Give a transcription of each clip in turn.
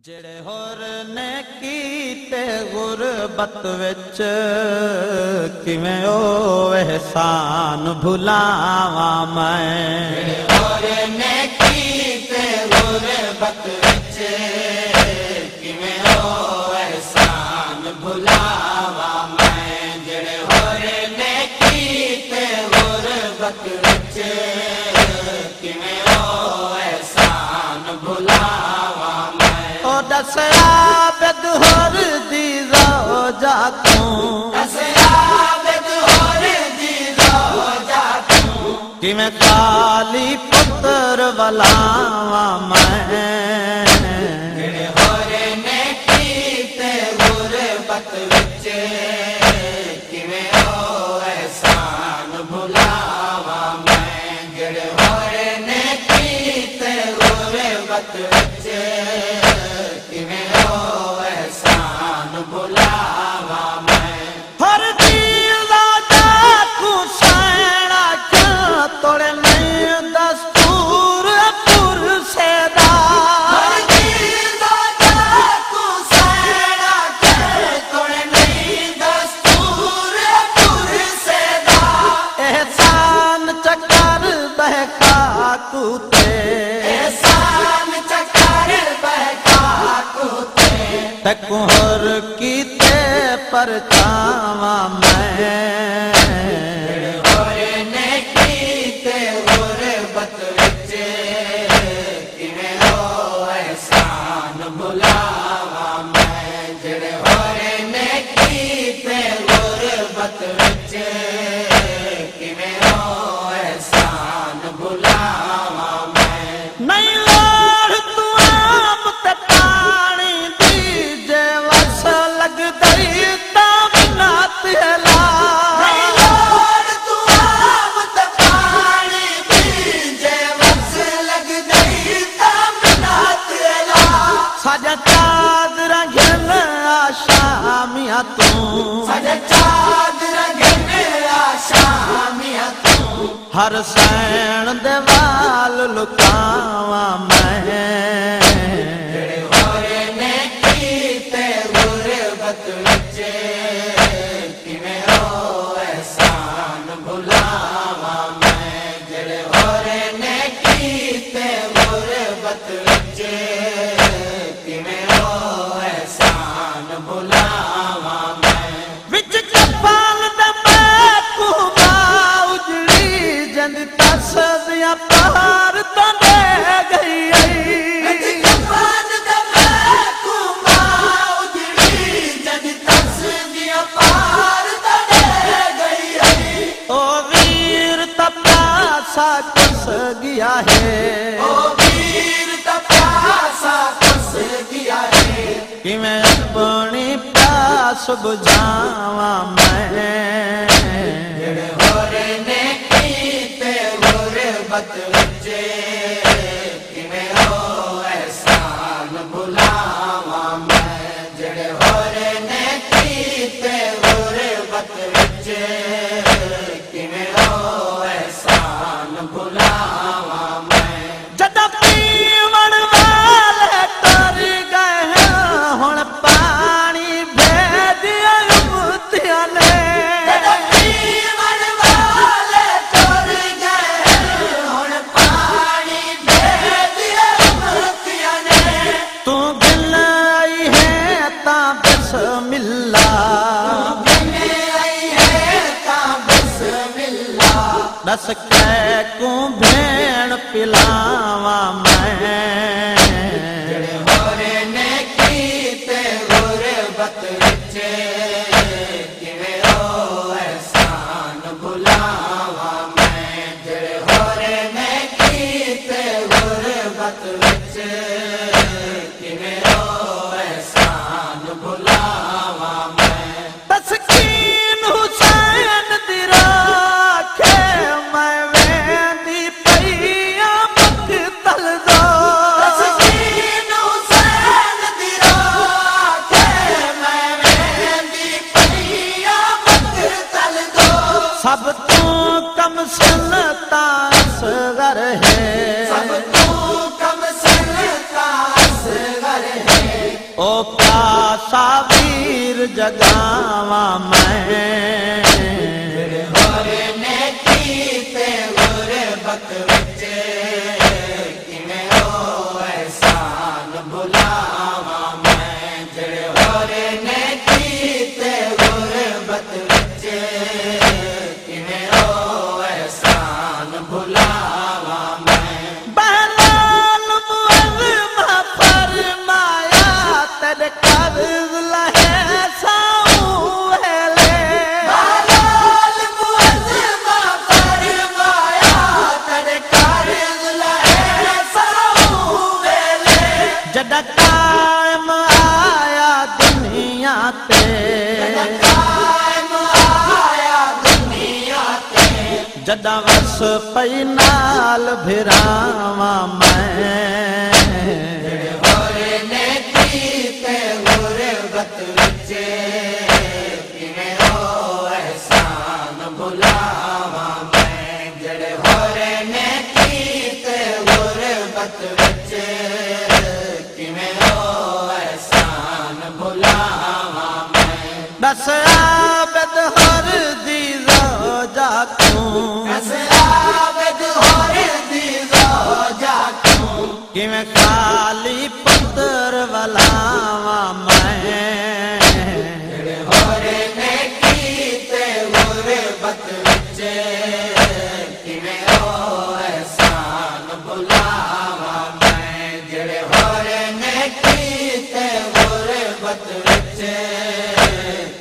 ਜਿਹੜੇ ਹੋਰ ਨੇ ਕੀਤੇ ਗੁਰਬਤ ਵਿੱਚ ਕਿਵੇਂ ਉਹ ਇਹਸਾਨ ਭੁਲਾਵਾਂ ਮੈਂ। ਜਿਹੜੇ ਹੋਰ ਨੇ ਕੀਤੇ ਗੁਰਬਤ ਵਿੱਚ ਕਿਵੇਂ ਉਹ ਇਹਸਾਨ ਭੁਲਾਵਾਂ ਮੈਂ। ਜਿਹੜੇ ਹੋਰ ਨੇ ਕੀਤੇ ਗੁਰਬਤ ਵਿੱਚ ਕਿਵੇਂ ਉਹ ਇਹਸਾਨ ਭੁਲਾਵਾਂ ਮੈਂ। दसया बेदहोर दी रोजा तू, दसया बेदहोर दी रोजा तू किवें काली पुत्र वलावा मैं। जेड़े होर ने कीते गुरबत विच किवें ओ एहसान भुलावा मैं। जेड़े होर ने कीते गुरबत विच कुहर कीते परछावा मैं। होर ने कीते गुरबत विच किवें ओ एहसान भुलावा मैं। जेड़े होर ने कीते गुरबत विच किवें ओ एहसान भुलावा मैं। नहीं लोड़ तू आप ते पानी चादरा घिन आशामिया तू, चादरा घिन आशामिया तू हर सैन दे वाल लुकावा मैं। जेड़े होर ने कीते गुरबत विच किवें ओ एहसान भुलावा मैं। जेड़े होर ने कीते गुरबत विच भुलावा मैं। विच कपाल दबा कुबा उजड़ी जंद तसदिया पार तने गई। विच कपाल दबा कुबा उजड़ी जंद तसदिया पार तने गई। ओ वीर तप्यासा कस गया है, ओ वीर तप्यासा कस गया है किवें अपनी प्यास बुझावा मैं। जेड़े होर ने कीते गुरबत विच किवें ओ एहसान भुलावा मैं। जेड़े होर ने कीते गुरबत विच किवें ओ एहसान भुलावा मैं। जदा पीवण वाले तर गए हुण पानी भेदिया मुतिया ने। पीवण वाले तर गए हुण पानी भेदिया मुतिया ने। तू गिन आई है ता बिस्मिल्ला, आई है ता बिस्मिल्ला दस कै को भेण पिलावा मैं। जेड़े होर ने कीते गुरबत विच किवें ओ एहसान भुलावा मैं। जेड़े होर ने कीते गुरबत विच किवें ओ एहसान भुलावा मैं। तस्कीन हुसैन दी राखे मैं ओ प्यासा वीर जगावा मैं होरे ने कीते गुरबत विच किवें ओ एहसान भुलावा मैं जेड़े होरे ने कीते गुरबत विच किवें ओ एहसान भुलावा मैं बहलाल मुअज़्ज़म फरमाया तेरे कर्ज़ लहे साऊं हेले बहलाल मुअज़्ज़म फरमाया तेरे कर्ज़ लहे साऊं वेले जदा कायम आया दुनिया ते कायम आया दुनिया ते जदा वस पई नाल भिरावा मैं होरे ने कीते गुरबत विच किवें ओ एहसान भुलावा मैं जेड़े होरे ने कीते गुरबत विच किवें ओ एहसान भुलावा मैं दस आबद हर दी रोजा तूं आबद होरे दी रोजा क्यों किवें खाली पुत्र वलावा मैं होरे ने कीते गुरबत विच किवें ओ एहसान भुलावा मैं जेड़े होरे ने कीते गुरबत विच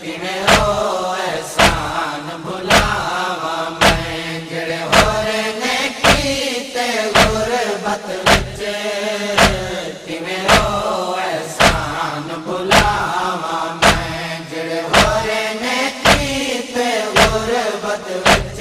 किवें ओ एहसान भुलावा मैं जेड़े होरे ने कीते गुरबत विच किवें ओ एहसान भुलावा मैं जेड़े होरे ने कीते गुरबत विच